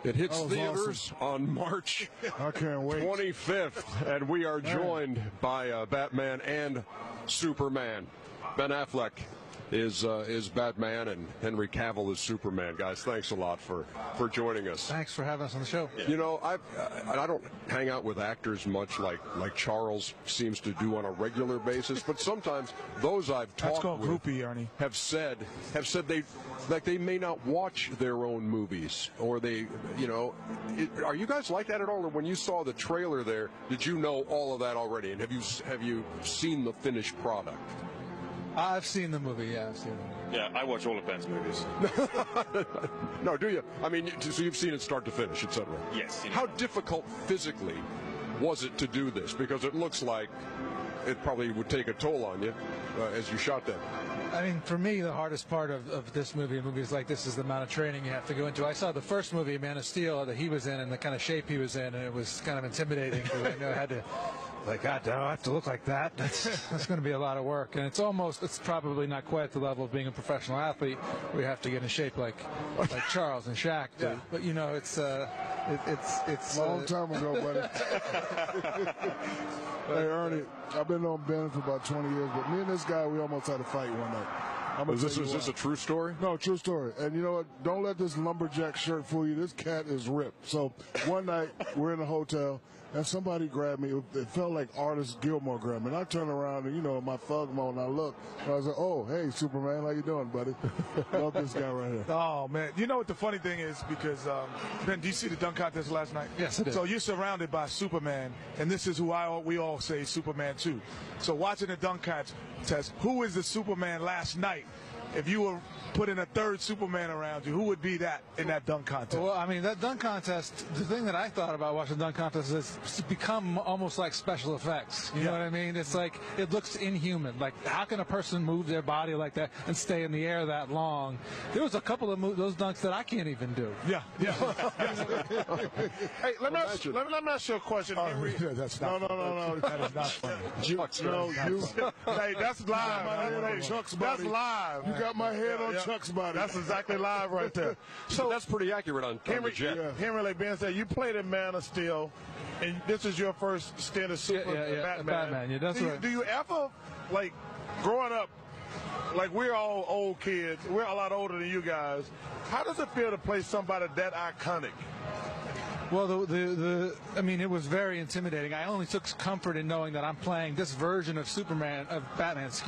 It hits theaters on March I can't wait. 25th, and we are joined by Batman and Superman. Ben Affleck is Batman, and Henry Cavill is Superman. Guys, thanks a lot for joining us. Thanks for having us on the show. You know, I don't hang out with actors much like Charles seems to do on a regular basis, but sometimes those I've talked with groupie, Ernie. have said they may not watch their own movies, or they, you know, are you guys like that at all? Or when you saw the trailer there, did you know all of that already? And have you seen the finished product? I've seen the movie, yeah, I've seen it. Yeah, I watch all of Ben's movies. No, do you? I mean, so you've seen it start to finish, etc. Yes. How difficult physically was it to do this? Because it looks like it probably would take a toll on you as you shot that. I mean, for me, the hardest part of this movie and movies like this is the amount of training you have to go into. I saw the first movie, Man of Steel, that he was in and the kind of shape he was in, and it was kind of intimidating because I knew I had to, like, God, do I have to look like that? That's going to be a lot of work. And it's probably not quite at the level of being a professional athlete where you have to get in shape like Charles and Shaq. Yeah. But you know, it's Long time ago, buddy. Hey, Ernie, I've been on Ben for about 20 years, but me and this guy, we almost had a fight one night. Is this a true story? No, true story. And you know what? Don't let this lumberjack shirt fool you. This cat is ripped. So one night, we're in a hotel, and somebody grabbed me. It felt like Artist Gilmore grabbed me. And I turned around, and, you know, my thug mode, and I looked. And I was like, oh, hey, Superman, how you doing, buddy? Love this guy right here. Oh, man. You know what the funny thing is? Because, Ben, do you see the dunk contest last night? Yes, I did. So you're surrounded by Superman, and this is who we all say Superman too. So watching the dunk contest, who is the Superman last night? If you were putting a third Superman around you, who would be that in that dunk contest? Well, I mean, that dunk contest, the thing that I thought about watching the dunk contest is it's become almost like special effects. You know what I mean? It's like, it looks inhuman. Like, how can a person move their body like that and stay in the air that long? There was a couple of those dunks that I can't even do. Yeah. Hey, let me ask you a question, Henry. That's not no. That is not funny. Hey, that's live. My head on Chuck's body. That's live. You got my head on Chuck's body. That's exactly live right there. So that's pretty accurate on Henry, the jet. Henry, like Ben said, you played in Man of Steel, and this is your first stint as Batman. Yeah, that's right. Do you ever, like, growing up, like, we're all old kids, we're a lot older than you guys, how does it feel to play somebody that iconic? Well, I mean, it was very intimidating. I only took comfort in knowing that I'm playing this version of Batman, is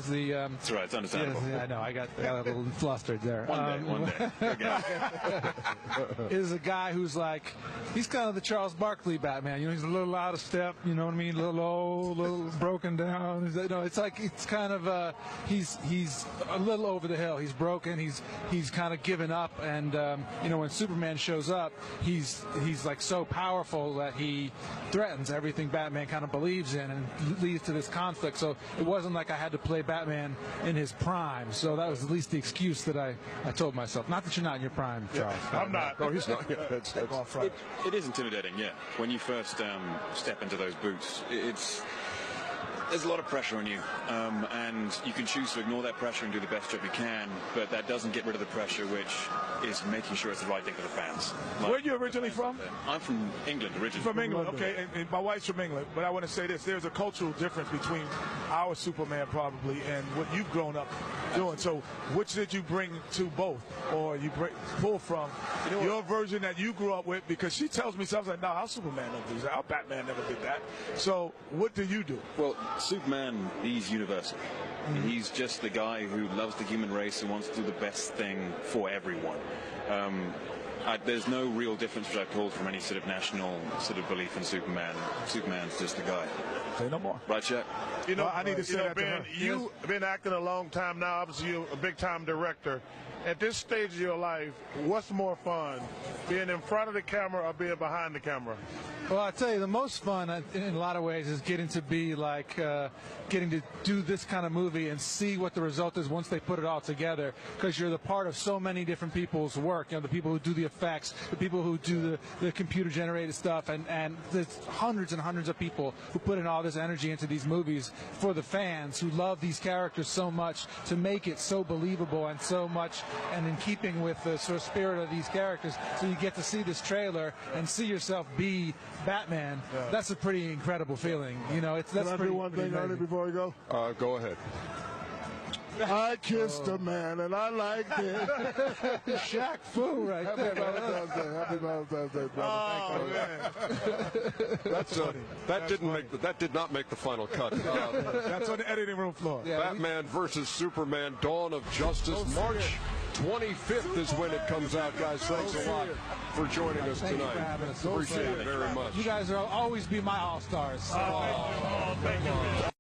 the... That's right, it's understandable. Yeah, I know, I got a little flustered there. One day. Is a guy who's like, he's kind of the Charles Barkley Batman. You know, he's a little out of step, you know what I mean? A little old, a little broken down. You know, it's like, it's kind of, he's a little over the hill. He's broken, he's kind of given up, and, you know, when Superman shows up, he's like so powerful that he threatens everything Batman kind of believes in and leads to this conflict. So it wasn't like I had to play Batman in his prime. So that was at least the excuse that I told myself. Not that you're not in your prime, Charles. I'm not. No, he's not. That's It is intimidating, yeah. When you first step into those boots, there's a lot of pressure on you, and you can choose to ignore that pressure and do the best job you can, but that doesn't get rid of the pressure, which is making sure it's the right thing for the fans. Where are you originally from? I'm from England originally. From England, okay. And my wife's from England, but I want to say this. There's a cultural difference between our Superman probably and what you've grown up doing. So which did you bring to both? Or you pull from your version that you grew up with? Because she tells me something like, no, our Superman never did that. Our Batman never did that. So what do you do? Well, Superman, he's universal. He's just the guy who loves the human race and wants to do the best thing for everyone. There's no real difference, which I pulled from any sort of national sort of belief in Superman. Superman's just the guy. Say no more. Right, Chuck? You know, I need to say that Ben, you've been acting a long time now. Obviously, you're a big-time director. At this stage of your life, what's more fun, being in front of the camera or being behind the camera? Well, I tell you, the most fun in a lot of ways is getting to be like getting to do this kind of movie and see what the result is once they put it all together. Because you're the part of so many different people's work. You know, the people who do the effects, the people who do the computer-generated stuff, and there's hundreds and hundreds of people who put in all this energy into these movies for the fans who love these characters so much to make it so believable and so much and in keeping with the sort of spirit of these characters. So you get to see this trailer and see yourself be Batman. Yeah. That's a pretty incredible feeling. You know, that's Can I pretty. do one thing, Ernie, before we go? Go ahead. I kissed a man and I liked it. Shaq Fu right there. Happy Valentine's Day, brother. Oh, man. That's that did not make the final cut. That's on the editing room floor. Yeah, Batman versus Superman: Dawn of Justice, March 25th is when it comes out, guys. Thanks a lot for joining us Thank tonight. You for having us. Appreciate it very much. You guys will always be my all-stars. Thank you.